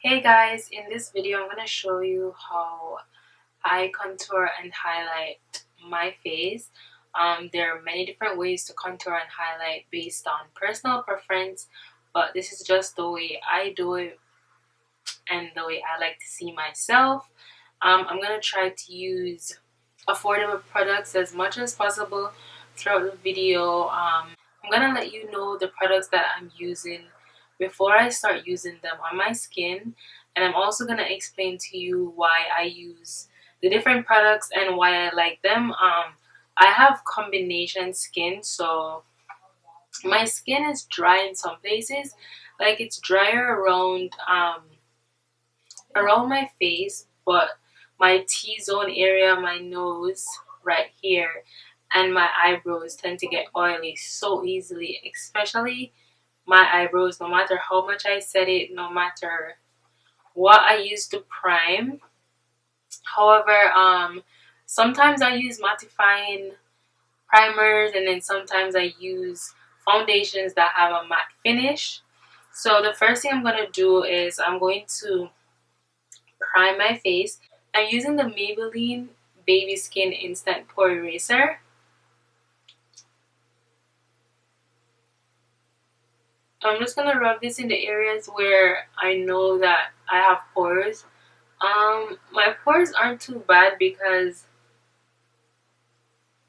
Hey guys, in this video I'm going to show you how I contour and highlight my face. There are many different ways to contour and highlight based on personal preference, but this is just the way I do it and the way I like to see myself. I'm going to try to use affordable products as much as possible throughout the video. I'm going to let you know the products that I'm using before I start using them on my skin, and I'm also going to explain to you why I use the different products and why I like them. I have combination skin, so my skin is dry in some places, like it's drier around my face, but my T-zone area, my nose right here, and my eyebrows tend to get oily so easily, especially my eyebrows. No matter how much I set it, no matter what I use to prime. However, sometimes I use mattifying primers, and then sometimes I use foundations that have a matte finish. So the first thing I'm going to do is I'm going to prime my face. I'm using the Maybelline Baby Skin Instant Pore Eraser. I'm just gonna rub this in the areas where I know that I have pores. My pores aren't too bad because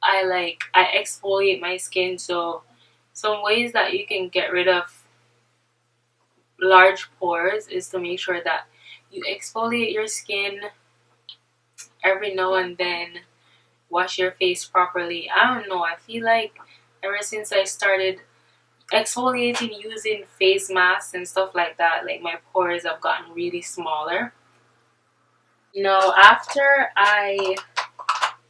I exfoliate my skin. So some ways that you can get rid of large pores is to make sure that you exfoliate your skin every now and then. Wash your face properly. I don't know, I feel like ever since I started exfoliating using face masks and stuff like that, like my pores have gotten really smaller. Now after I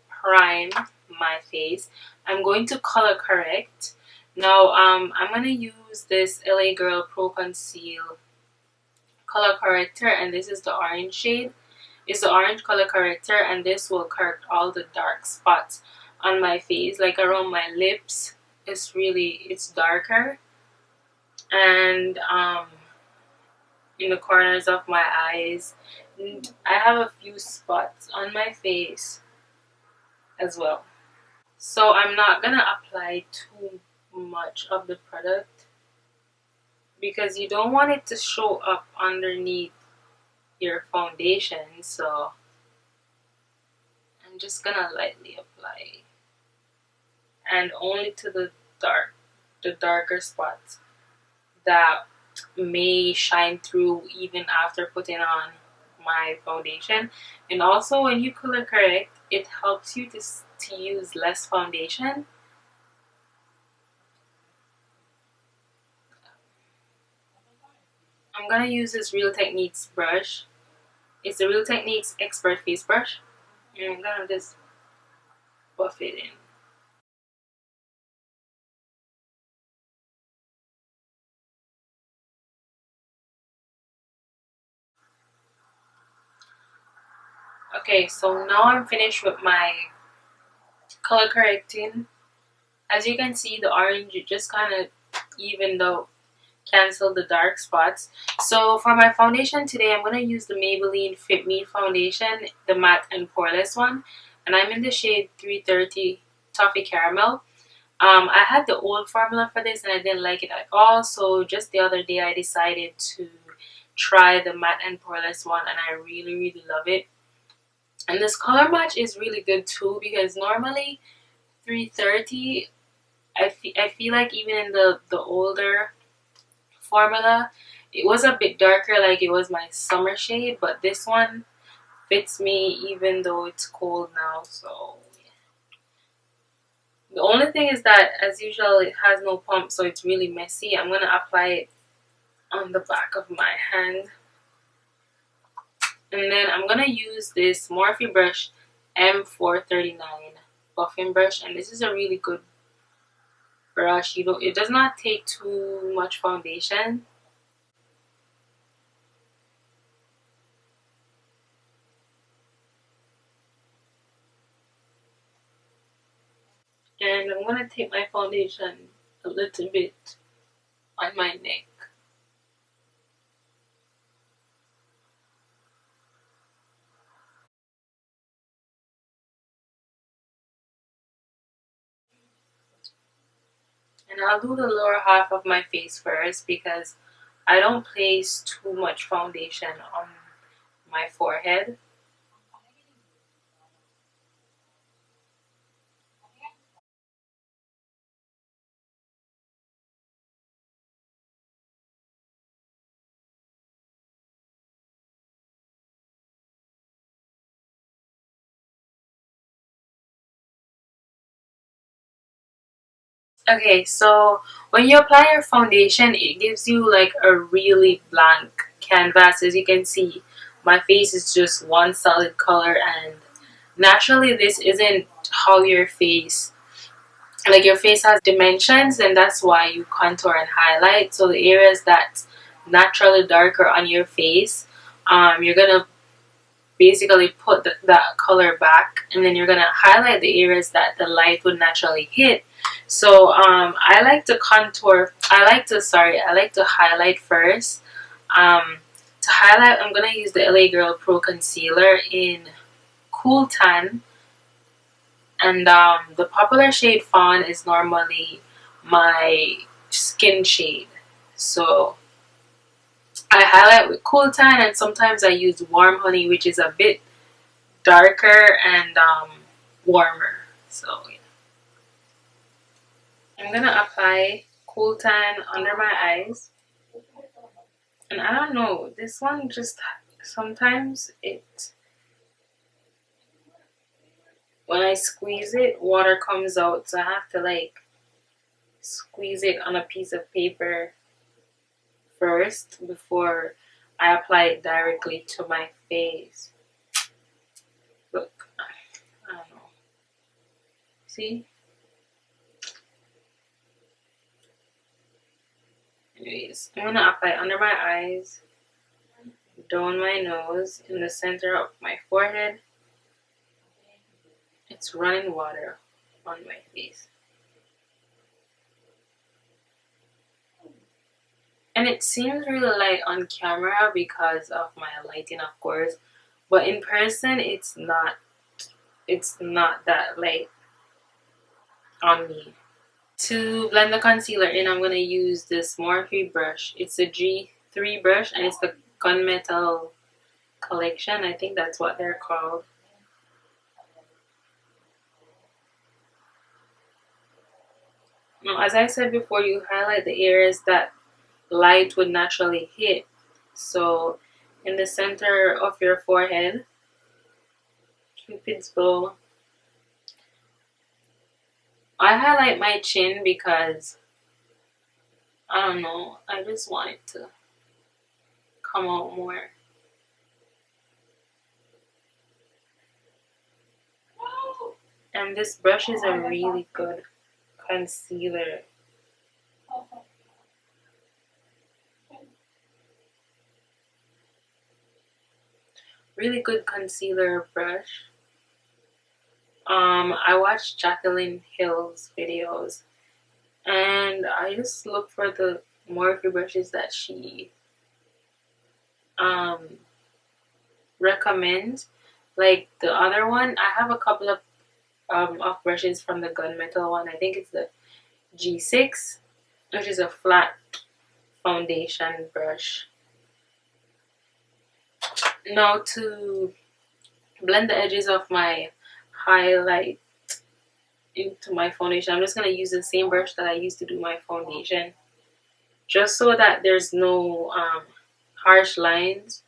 prime my face, I'm going to color correct. Now I'm gonna use this LA Girl Pro Conceal color corrector, and this is the orange shade. It's the orange color corrector, and this will correct all the dark spots on my face, like around my lips. It's darker, and in the corners of my eyes. And I have a few spots on my face as well. So I'm not gonna apply too much of the product because you don't want it to show up underneath your foundation. So I'm just gonna lightly apply, and only to the darker spots that may shine through even after putting on my foundation. And also when you color correct, it helps you to use less foundation. I'm gonna use this Real Techniques brush. It's the Real Techniques Expert Face Brush, and I'm gonna just buff it in. Okay, so now I'm finished with my color correcting. As you can see, the orange, it just kind of evened out, cancel the dark spots. So for my foundation today, I'm going to use the Maybelline Fit Me foundation, the matte and poreless one, and I'm in the shade 330 Toffee Caramel. I had the old formula for this and I didn't like it at all, so just the other day I decided to try the matte and poreless one, and I really love it. And this color match is really good too, because normally 330, I feel like even in the older formula, it was a bit darker, like it was my summer shade, but this one fits me even though it's cold now. So the only thing is that, as usual, it has no pump, so it's really messy. I'm gonna apply it on the back of my hand, and then I'm gonna use this Morphe brush M439 buffing brush, and this is a really good brush. It does not take too much foundation. And I'm gonna take my foundation a little bit on my neck. And I'll do the lower half of my face first because I don't place too much foundation on my forehead. Okay, so when you apply your foundation, it gives you like a really blank canvas. As you can see, my face is just one solid color, and naturally, this isn't how your face, like your face has dimensions, and that's why you contour and highlight. So the areas that naturally darker on your face, you're gonna basically put that color back, and then you're gonna highlight the areas that the light would naturally hit. So I like to contour, I like to highlight first. To highlight, I'm gonna use the LA Girl Pro Concealer in Cool Tan, and the popular shade Fawn is normally my skin shade. So I highlight with Cool Tan, and sometimes I use Warm Honey, which is a bit darker and warmer. So yeah. I'm gonna apply Cool Tan under my eyes, and I don't know, this one just sometimes it, when I squeeze it, water comes out, so I have to like squeeze it on a piece of paper first before I apply it directly to my face. Look, I don't know. See? Anyways, I'm gonna apply under my eyes, down my nose, in the center of my forehead. It's running water on my face. And it seems really light on camera because of my lighting, of course. But in person, it's not that light on me. To blend the concealer in, I'm going to use this Morphe brush. It's a G3 brush, and it's the Gunmetal collection. I think that's what they're called. Now, as I said before, you highlight the areas that light would naturally hit. So, in the center of your forehead, Cupid's bow. I highlight my chin because I don't know, I just want it to come out more. And this brush is a really good concealer. Really good concealer brush. I watched Jacqueline Hill's videos, and I just look for the Morphe brushes that she um recommends. Like the other one, I have a couple of brushes from the Gunmetal one. I think it's the G6, which is a flat foundation brush. Now to blend the edges of my highlight into my foundation, I'm just going to use the same brush that I used to do my foundation, just so that there's no harsh lines.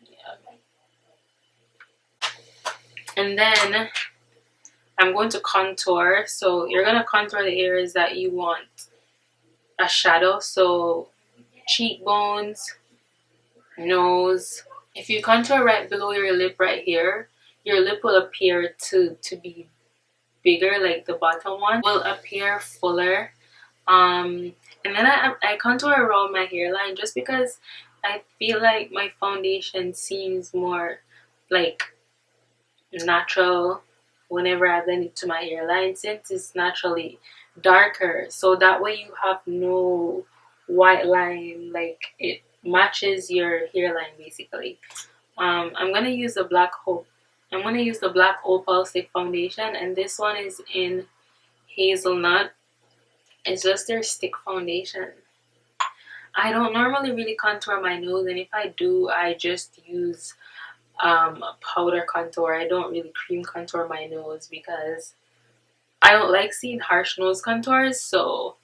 Yeah. And then I'm going to contour. So you're going to contour the areas that you want a shadow. So cheekbones, nose. If you contour right below your lip right here, your lip will appear to be bigger, like the bottom one will appear fuller. And then I contour around my hairline just because I feel like my foundation seems more like natural whenever I blend it to my hairline, since it's naturally darker. So that way you have no white line, like it matches your hairline basically. I'm gonna use the Black Hope I'm going to use the Black Opal Stick Foundation, and this one is in Hazelnut. It's just their stick foundation. I don't normally really contour my nose, and if I do, I just use powder contour. I don't really cream contour my nose because I don't like seeing harsh nose contours, so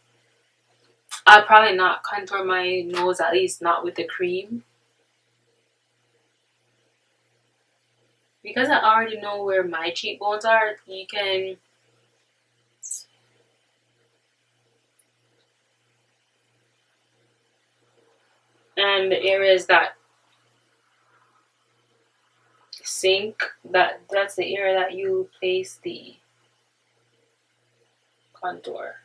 I'll probably not contour my nose, at least not with the cream. Because I already know where my cheekbones are, you can and the areas that sink, that's the area that you place the contour.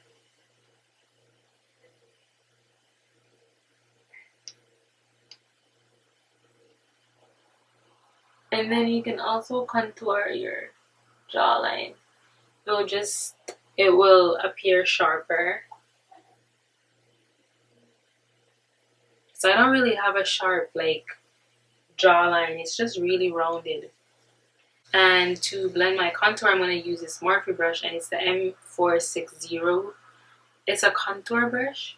And then you can also contour your jawline. It will appear sharper. So I don't really have a sharp like jawline. It's just really rounded. And to blend my contour, I'm going to use this Morphe brush, and it's the M460. It's a contour brush.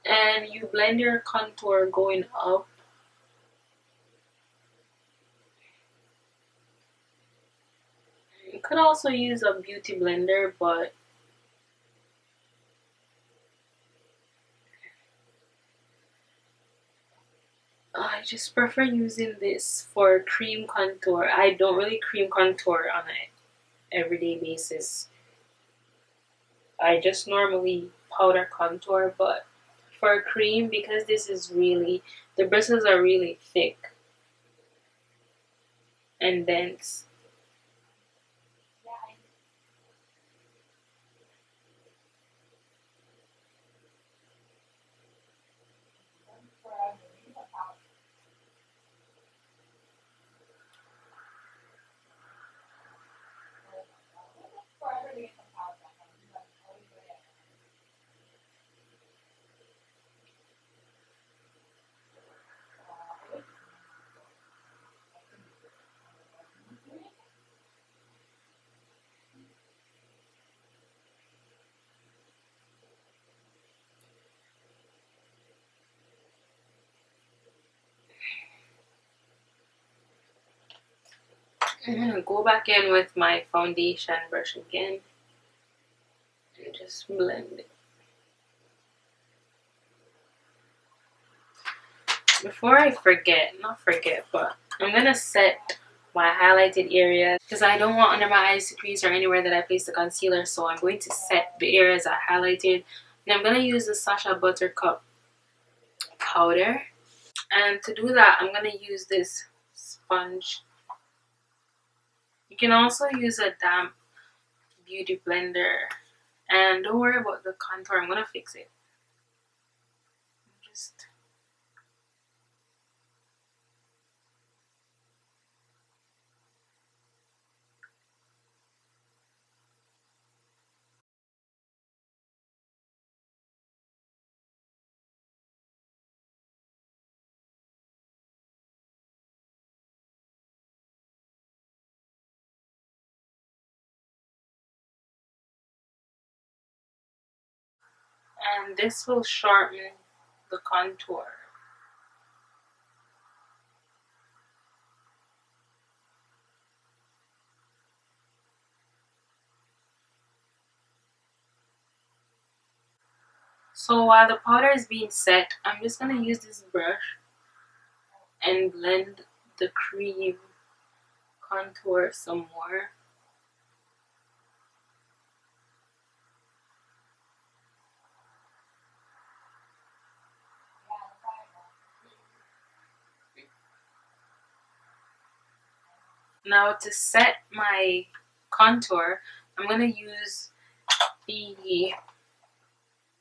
And you blend your contour going up. You could also use a beauty blender, but I just prefer using this for cream contour. I don't really cream contour on an everyday basis. I just normally powder contour, but for cream, because this is really, the bristles are really thick and dense. I'm gonna go back in with my foundation brush again and just blend it. Before I forget, not forget, but I'm gonna set my highlighted areas because I don't want under my eyes to crease or anywhere that I place the concealer, so I'm going to set the areas I highlighted. And I'm gonna use the Sasha Buttercup powder. And to do that, I'm gonna use this sponge. You can also use a damp beauty blender. And don't worry about the contour, I'm gonna fix it. Just and this will shorten the contour. So while the powder is being set, I'm just gonna use this brush and blend the cream contour some more. Now to set my contour, I'm gonna use the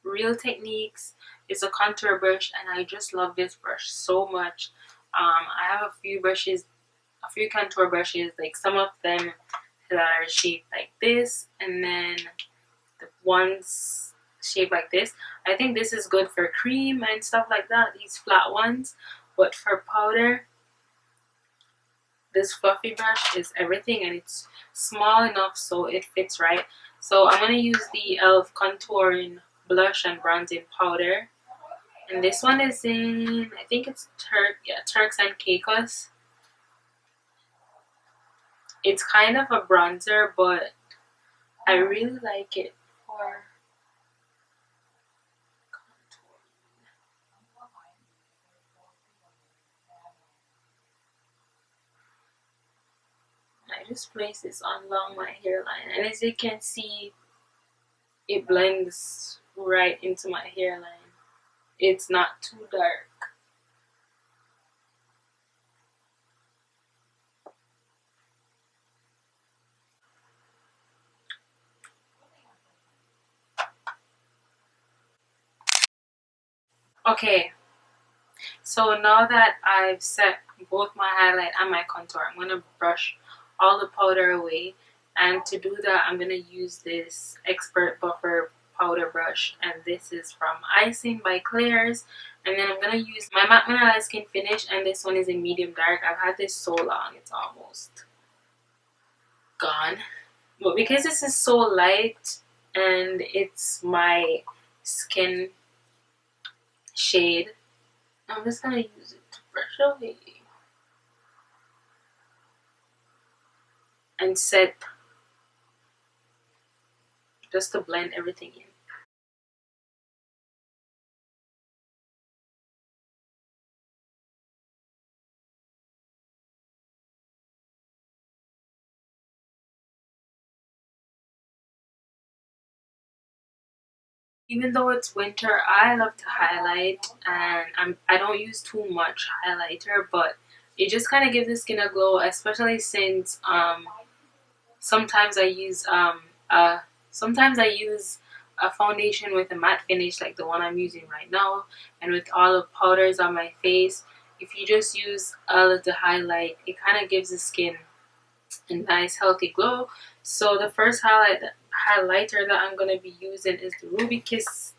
Real Techniques. It's a contour brush, and I just love this brush so much. I have a few contour brushes, like some of them that are shaped like this, and then the ones shaped like this. I think this is good for cream and stuff like that, these flat ones. But for powder, This fluffy brush is everything, and it's small enough so it fits right. So I'm going to use the e.l.f. contouring blush and bronzing powder. And this one is in, I think it's Turks and Caicos. It's kind of a bronzer, but I really like it for contour. I just place this along my hairline, and as you can see, it blends right into my hairline. It's not too dark. Okay, so now that I've set both my highlight and my contour, I'm going to brush all the powder away. And to do that, I'm going to use this Expert Buffer powder brush. And this is from Icing by Claire's. And then I'm going to use my Matte Vanilla Skin Finish. And this one is in medium dark. I've had this so long, it's almost gone. But because this is so light and it's my skin shade, I'm just going to use it to brush away and set, just to blend everything in. Even though it's winter, I love to highlight, and I don't use too much highlighter, but it just kind of gives the skin a glow, especially since sometimes I use sometimes I use a foundation with a matte finish like the one I'm using right now, and with all the powders on my face. If you just use all of the highlight, it kind of gives the skin a nice healthy glow. So the first highlighter that I'm going to be using is the Ruby Kisses.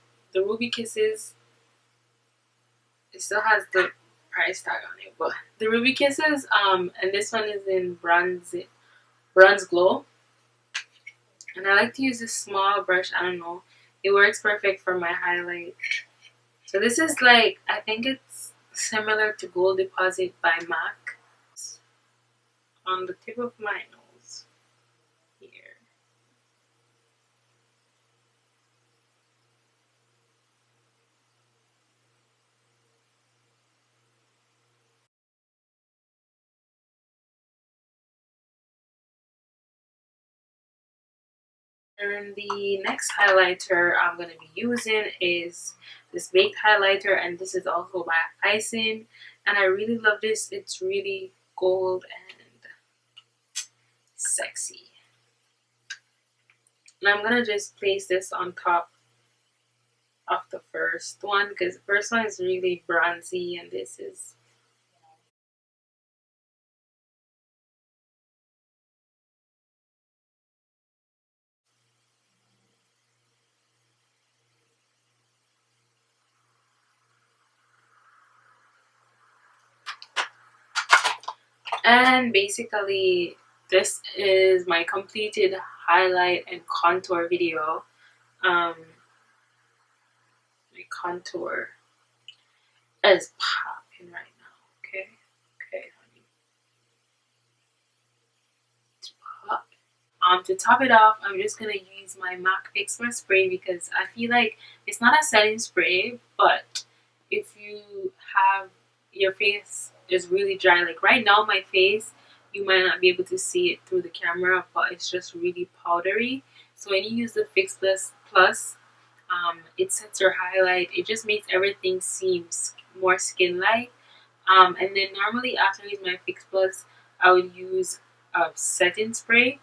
It still has the price tag on it, but the Ruby Kisses, and this one is in Bronze Glow. And I like to use this small brush. I don't know, it works perfect for my highlight. So this is like, I think it's similar to Gold Deposit by MAC. On the tip of my nose here. And the next highlighter I'm going to be using is this baked highlighter, and this is also by Icing, and I really love this. It's really gold and sexy. And I'm going to just place this on top of the first one, because the first one is really bronzy and this is... And basically, this is my completed highlight and contour video. My contour is popping right now. Okay, honey, it's popping. To top it off, I'm just gonna use my MAC Fix Plus spray, because I feel like it's not a setting spray, but if you have your face is really dry, like right now my face, you might not be able to see it through the camera, but it's just really powdery. So when you use the Fix Plus, it sets your highlight. It just makes everything seem more skin-like. And then normally after I use my Fix Plus, I would use a setting spray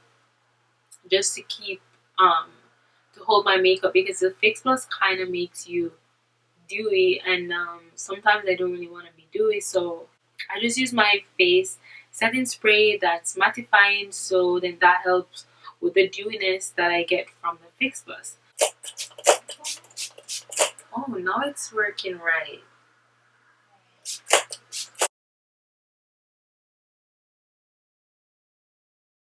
just to keep to hold my makeup, because the Fix Plus kind of makes you dewy, and sometimes I don't really want to be dewy, so I just use my face setting spray that's mattifying, so then that helps with the dewiness that I get from the Fix Plus. Oh, now it's working right.